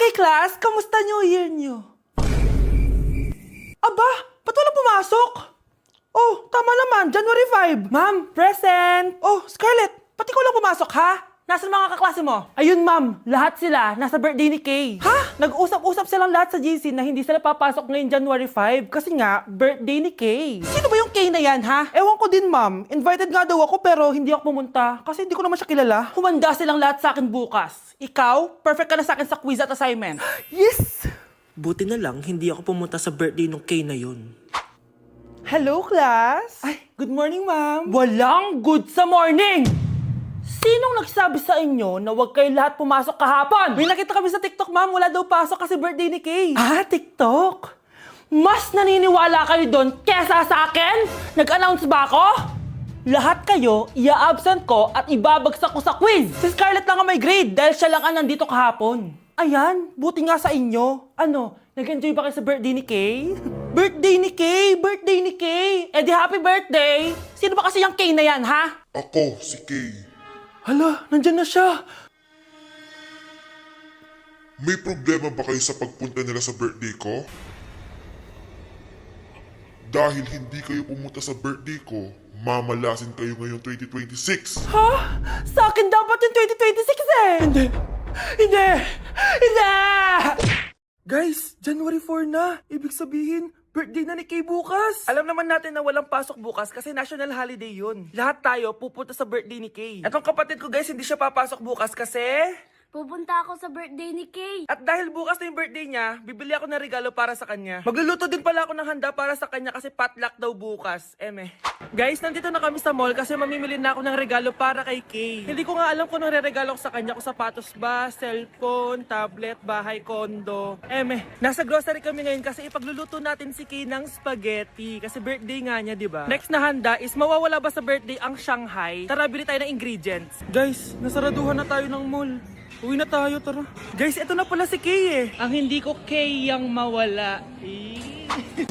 Okay, class, kamusta New Year nyo? Aba, ba't wala pumasok? Oh, tama naman, January 5. Ma'am, present! Oh, Scarlett, ba't ikaw lang pumasok, ha? Nasaan mga kaklase mo? Ayun, ma'am, lahat sila nasa birthday ni Kay. Ha? Nag-usap-usap silang lahat sa GC na hindi sila papasok ngayon January 5 kasi nga, birthday ni Kay. Sino ba yung Kay na yan, ha? Ewan ko din, ma'am. Invited nga daw ako pero hindi ako pumunta kasi hindi ko naman siya kilala. Humanda silang lahat sa akin bukas. Ikaw, perfect ka na sa akin sa quiz at assignment. Yes! Buti na lang, hindi ako pumunta sa birthday nung Kay na yun. Hello, class! Ay, good morning, ma'am. Walang good sa morning! Sinong nagsabi sa inyo na huwag kayo lahat pumasok kahapon? May nakita kami sa TikTok, ma'am. Wala daw pasok kasi birthday ni Kay. Ah, TikTok? Mas naniniwala kayo doon kesa sa akin? Nag-announce ba ako? Lahat kayo, ia-absent ko at ibabagsak ko sa quiz. Si Scarlett lang ang may grade dahil siya lang ang nandito kahapon. Ayan, buti nga sa inyo. Ano, nag-enjoy ba kayo sa birthday ni Kay? Birthday ni Kay! Birthday ni Kay! Eh di happy birthday! Sino ba kasi yung Kay na yan, ha? Ako, si Kay. Hala, nandyan na siya. May problema ba kayo sa pagpunta nila sa birthday ko? Dahil hindi kayo pumunta sa birthday ko, mamalasin kayo ngayong 2026. Ha? Sa akin dapat yung 2026 eh! Hindi! Hindi! Hindi! Guys, January 4 na. Ibig sabihin, birthday na ni Kay bukas. Alam naman natin na walang pasok bukas kasi national holiday yun. Lahat tayo pupunta sa birthday ni Kay. Etong kapatid ko guys, hindi siya papasok bukas kasi... Pupunta ako sa birthday ni Kay. At dahil bukas na yung birthday niya, bibili ako ng regalo para sa kanya. Magluluto din pala ako ng handa para sa kanya kasi potluck daw bukas. Eme. Guys, nandito na kami sa mall kasi mamimili na ako ng regalo para kay Kay. Hindi ko nga alam kung anong re-regalo ko sa kanya. Kung sapatos ba, cellphone, tablet, bahay, kondo. Eme. Nasa grocery kami ngayon kasi ipagluluto natin si Kay ng spaghetti. Kasi birthday nga niya, di ba? Next na handa is mawawala ba sa birthday ang Shanghai? Tara, bili tayo ng ingredients. Guys, nasaraduhan na tayo ng mall. Uwi na tayo, tara. Guys, ito na pala si Kay eh. Ang hindi ko Kay yang mawala.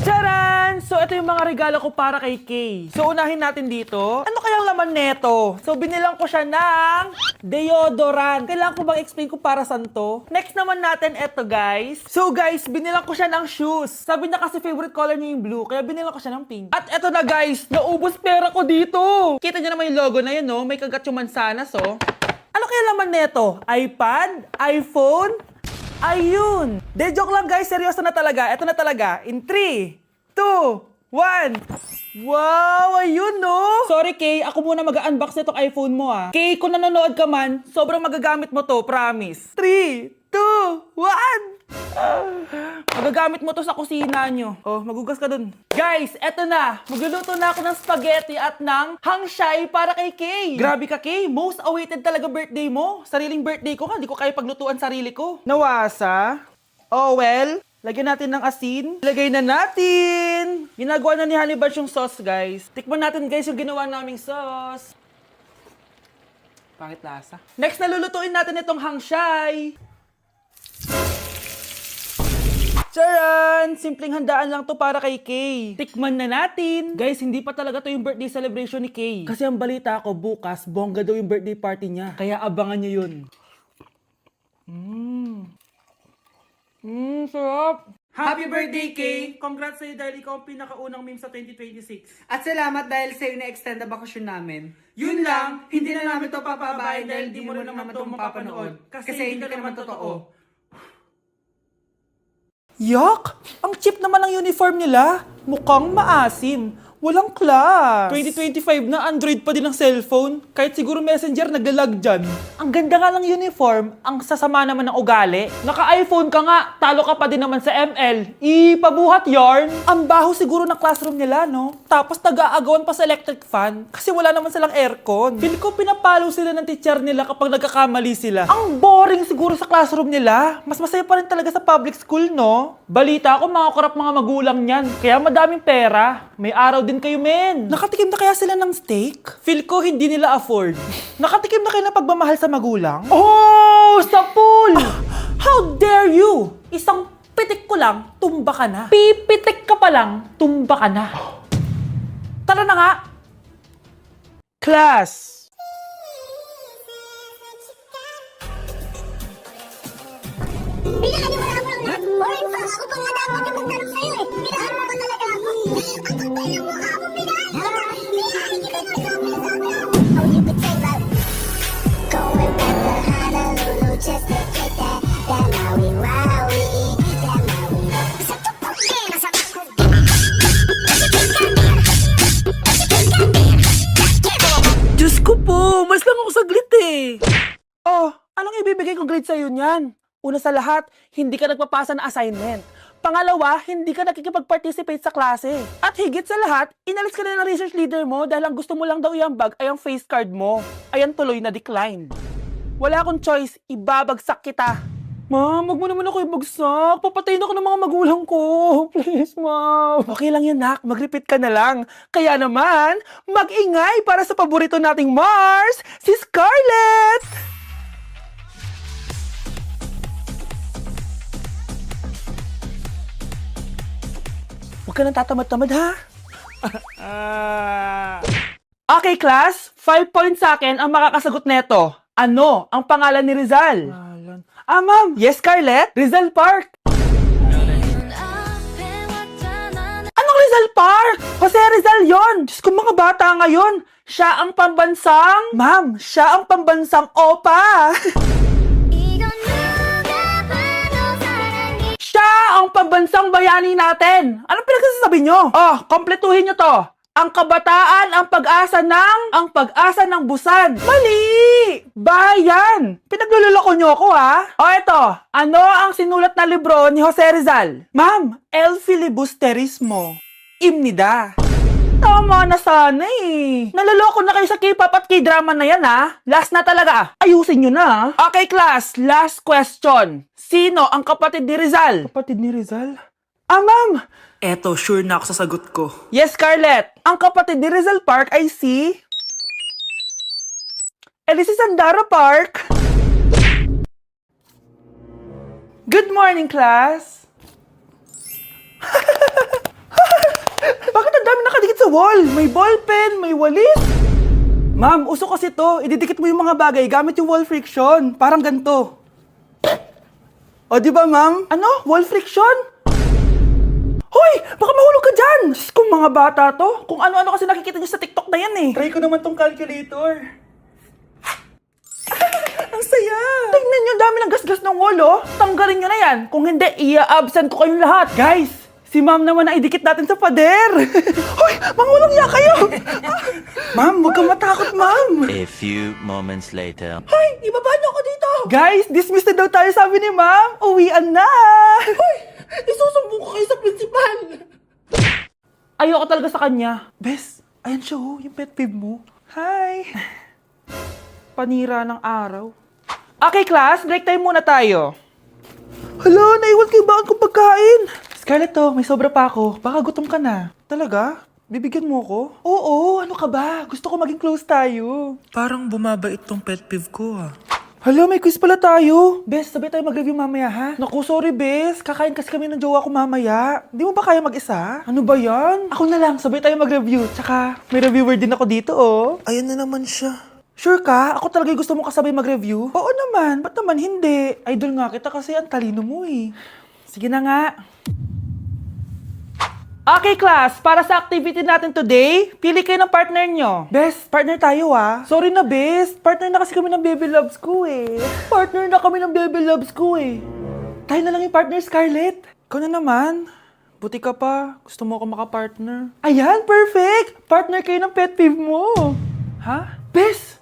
Charan! So, ito yung mga regalo ko para kay Kay. So, unahin natin dito. Ano kayang laman neto? So, binilang ko siya ng deodorant. Kailangan ko bang explain ko para saan to? Next naman natin, ito guys. So, guys, binilang ko siya ng shoes. Sabi niya kasi favorite color niya yung blue, kaya binilang ko siya ng pink. At ito na guys, naubos pera ko dito. Kita niyo naman yung logo na yun, no? May kagat yung mansanas, oh. Ano kaya laman neto? iPad? iPhone? Ayun! De, joke lang guys. Seryoso na talaga. Ito na talaga. In 3, 2, 1. Wow! Ayun no! Sorry Kay, ako muna mag-unbox nitong iPhone mo ah. Kay, kung nanonood ka man, sobrang magagamit mo to, promise. 3, 2, 1! Magagamit mo to sa kusina nyo. Oh, magugas ka dun. Guys, eto na. Magluluto na ako ng spaghetti at ng hangshai para kay Kay. Grabe ka, Kay. Most awaited talaga birthday mo. Sariling birthday ko ka. Di ko kaya paglutuan sarili ko. Nawasa. Oh, well. Lagyan natin ng asin. Lagay na natin. Ginagawa na ni Honey Bunch yung sauce, guys. Tikman natin, guys, yung ginawa naming sauce. Pangit lasa. Next, nalulutuin natin itong hangshai. Charan! Simpleng handaan lang to para kay Kay. Tikman na natin. Guys, hindi pa talaga to yung birthday celebration ni Kay. Kasi ang balita ko, bukas, bongga daw yung birthday party niya. Kaya abangan niyo yun. Sarap! Happy birthday, Kay! Congrats sa'yo dahil ikaw ang pinakaunang meme sa 2026. At salamat dahil sa'yo na-extend na bakasyon namin. Yun lang, hindi na namin to papabahay dahil di mo na naman to mapapanood. Kasi hindi ka naman totoo. Yak! Ang cheap naman ng uniform nila. Mukhang maasim. Walang class. 2025 na, Android pa din ang cellphone. Kahit siguro Messenger naglalag dyan. Ang ganda nga ng uniform, ang sasama naman ng ugali. Naka-iPhone ka nga, talo ka pa din naman sa ML. Ipabuhat yarn. Ang baho siguro ng classroom nila, no? Tapos nag-aagawan pa sa electric fan kasi wala naman silang aircon. Feel ko pinapalo sila ng teacher nila kapag nagkakamali sila. Ang boring siguro sa classroom nila. Mas masaya pa rin talaga sa public school, no? Balita ko, mga korap mga magulang niyan. Kaya madaming pera. May araw din kayo, men. Nakatikim na kaya sila ng steak? Feel ko hindi nila afford. Nakatikim na kayo ng pagmamahal sa magulang? Oh! Sa pool! How dare you! Isang pitik ko lang, tumba ka na. Pipitik ka pa lang, tumba ka na. Tara na nga! Class! Binaan mo na ako ng morning pa. Ako pa nga dapat yung magtanong sa'yo eh. Binaan mo ba talaga ako? Ang kapal ng mukha mo, binaan kita. Binaan kita ng sabi-sabi ako. Oh, you could say that. Going back to Honolulu just to get that Maui Wowie. That Maui. Sa tupok din, sa tupok. Diyos ko po, mas lang ako saglit eh. Oh, anong ibibigay kong grade sa'yo niyan? Una sa lahat, hindi ka nagpapasa ng assignment. Pangalawa, hindi ka nakikipag-participate sa klase. At higit sa lahat, inalis ka na ng research leader mo dahil ang gusto mo lang daw iambag ay ang face card mo. Ayan tuloy na decline. Wala akong choice, ibabagsak kita. Ma'am, wag mo naman ako ibagsak. Papatayin ako ng mga magulang ko. Please, ma'am. Okay lang yan, nak. Mag-repeat ka na lang. Kaya naman, mag-ingay para sa paborito nating Mars, si Scarlett! Huwag ka nang tatamad-tamad, ha? Okay, class. 5 points sa akin ang makakasagot neto. Ano ang pangalan ni Rizal? Ma'am. Yes, Scarlett? Rizal Park. Anong Rizal Park? Jose Rizal yon. Diyos ko, mga bata ngayon. Siya ang pambansang... Ma'am, siya ang pambansang opa. Siya ang pambansang bayani natin. Anong pinagsasabi nyo? Oh, kompletuhin nyo to. Ang kabataan, ang pag-asa ng busan. Mali! Bayan! Pinagluloko nyo ako, ha? O eto, ano ang sinulat na libro ni Jose Rizal? Ma'am, El Filibusterismo. Imnida. Tama na sana eh. Naloloko na kayo sa K-pop at K-drama na yan, ha? Last na talaga. Ayusin nyo na. Okay, class. Last question. Sino ang kapatid ni Rizal? Kapatid ni Rizal? Ma'am. Eto, sure na ako sa sagot ko. Yes, Scarlett. Ang kapatid ni Rizal Park ay si... Elise Sandara Park. Good morning, class. Bakit ang dami nakadikit sa wall? May ballpen, may walis. Ma'am, uso kasi to. Ididikit mo yung mga bagay gamit yung wall friction. Parang ganito. O, di ba, ma'am? Ano? Wall friction? Hoy! Baka mahulog ka dyan! Diyos kong mga bata to. Kung ano-ano kasi nakikita niyo sa TikTok na yan eh. Try ko naman tong calculator. Ang saya! Tingnan niyo, dami ng gasgas ng wall, oh. Tanggalin niyo na yan. Kung hindi, i-absent ko kayong lahat. Guys, si ma'am naman ang idikit natin sa pader. Hoy! Mangulong niya kayo! Ma'am, huwag kang matakot, ma'am. A few moments later. Hoy! Ibaba niyo ako dito! Guys, dismissed na daw tayo, sabi ni ma'am. Uwian na! Hoy! Isusumbong ko kayo sa principal! Ayoko talaga sa kanya. Bes, ayan siya oh, yung pet peeve mo. Hi! Panira ng araw. Okay, class, break time muna tayo. Hala, naiwan ko yung baon kong pagkain. Scarlett to, may sobra pa ako. Baka gutom ka na. Talaga? Bibigyan mo ko? Oo, ano ka ba? Gusto ko maging close tayo. Parang bumabait tong pet peeve ko ah. Hala, may quiz pala tayo. Bes, sabay tayo mag-review mamaya, ha? Naku, sorry, Bes. Kakain kasi kami ng jowa ko mamaya. Di mo ba kaya mag-isa? Ano ba yan? Ako na lang, sabay tayo mag-review. Tsaka, may reviewer din ako dito, oh. Ayan na naman siya. Sure ka? Ako talaga gusto mo kasabay mag-review? Oo naman. Ba't naman hindi? Idol nga kita kasi ang talino mo, eh. Sige na nga. Okay, class. Para sa activity natin today, pili kayo ng partner nyo. Best, partner tayo ah. Sorry na, best. Partner na kasi kami ng baby loves ko eh. Partner na kami ng baby loves ko eh. Tayo na lang yung partner, Scarlett. Ikaw na naman. Buti ka pa. Gusto mo ako makapartner. Ayan, perfect! Partner kayo ng pet peeve mo. Ha? Best,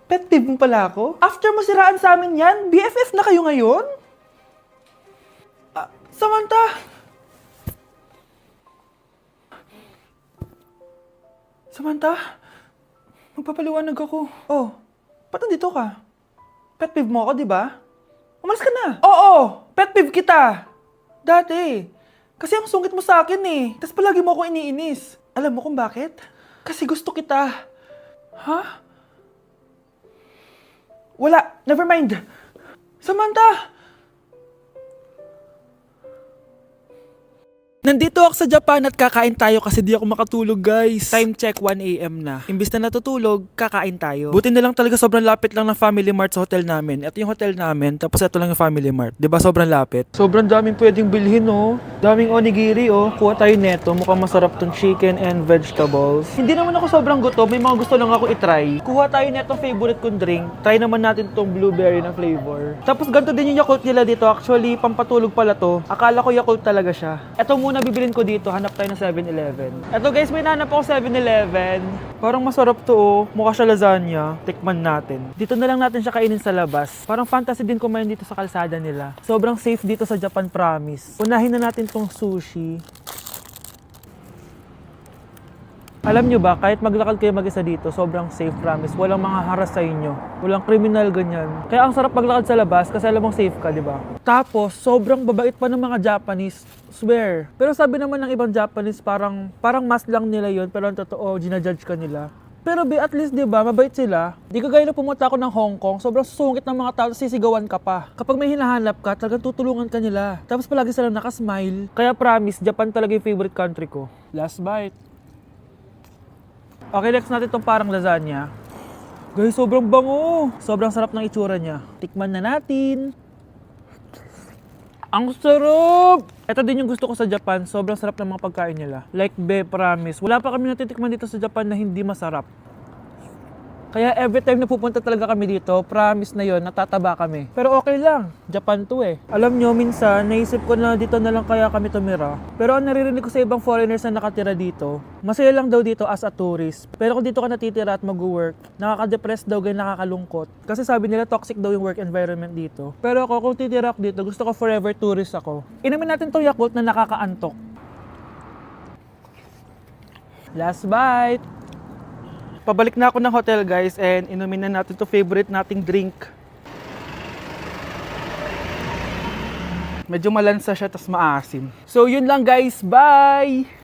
pet peeve mo pala ako? After mo siraan sa amin yan, BFF na kayo ngayon? Samantha! Samantha, magpapaliwanag ako. Oh, ba't nandito ka? Pet peeve mo ako, di ba? Umalis ka na. Oo, pet peeve kita. Dati. Kasi ang sungit mo sa akin eh. Tapos palagi mo ako iniinis. Alam mo kung bakit? Kasi gusto kita. Ha? Wala, never mind. Samantha! Nandito ako sa Japan at kakain tayo kasi di ako makatulog, guys. Time check, 1 AM na. Imbis na natutulog, kakain tayo. Buti na lang talaga sobrang lapit lang ng Family Mart sa hotel namin. Ito yung hotel namin, tapos ito lang yung Family Mart. 'Di ba sobrang lapit? Sobrang daming pwedeng bilhin, oh. Daming onigiri, oh. Kuha tayo neto. Mukhang masarap tong chicken and vegetables. Hindi naman ako sobrang gutom. May mga gusto lang ako itry. Kuha tayo netong favorite kong drink. Try naman natin tong blueberry na flavor. Tapos ganito din yung Yakult nila dito. Actually, pampatulog pala to. Akala ko Yakult talaga siya. Ito muna bibilin ko dito. Hanap tayo ng 7-Eleven. Ito guys, may nahanap ako 7-Eleven. Parang masarap to, oh. Mukha siya lasagna. Tikman natin. Dito na lang natin siya kainin sa labas. Parang fantasy din kumain dito sa kalsada nila. Sobrang safe dito sa Japan, promise. Unahin na natin tong sushi. Alam nyo ba, kahit maglakad kayo mag-isa dito, sobrang safe, promise. Walang mga haras sa inyo. Walang kriminal, ganyan. Kaya ang sarap maglakad sa labas kasi alam mong safe ka, di ba? Tapos, sobrang babait pa ng mga Japanese. Swear. Pero sabi naman ng ibang Japanese, parang mas lang nila yon, pero ang totoo, ginajudge ka nila. Pero at least, di ba, mabait sila. Di kagaya na pumunta ako ng Hong Kong, sobrang susungit ng mga tao, sisigawan ka pa. Kapag may hinahanap ka, talagang tutulungan ka nila. Tapos palagi silang nakasmile. Kaya promise, Japan talaga yung favorite country ko. Last bite. Okay, next natin itong parang lasagna. Guys, sobrang bango. Sobrang sarap ng itsura niya. Tikman na natin. Ang sarap! Ito din yung gusto ko sa Japan. Sobrang sarap ng mga pagkain nila. Like, promise. Wala pa kami natitikman dito sa Japan na hindi masarap. Kaya every time na pupunta talaga kami dito, promise na yon, natataba kami. Pero okay lang, Japan to eh. Alam nyo, minsan, naisip ko na dito na lang kaya kami tumira. Pero ang naririnig ko sa ibang foreigners na nakatira dito, masaya lang daw dito as a tourist. Pero kung dito ka natitira at mag-work, nakaka-depress daw, ganyan, nakakalungkot. Kasi sabi nila toxic daw yung work environment dito. Pero ako, kung titira ako dito, gusto ko forever tourist ako. Inumin natin tong Yakult na nakakaantok. Last bite! Pabalik na ako ng hotel, guys, and inumin na natin to favorite nating drink. Medyo malansa siya, tas maasim. So, yun lang, guys. Bye!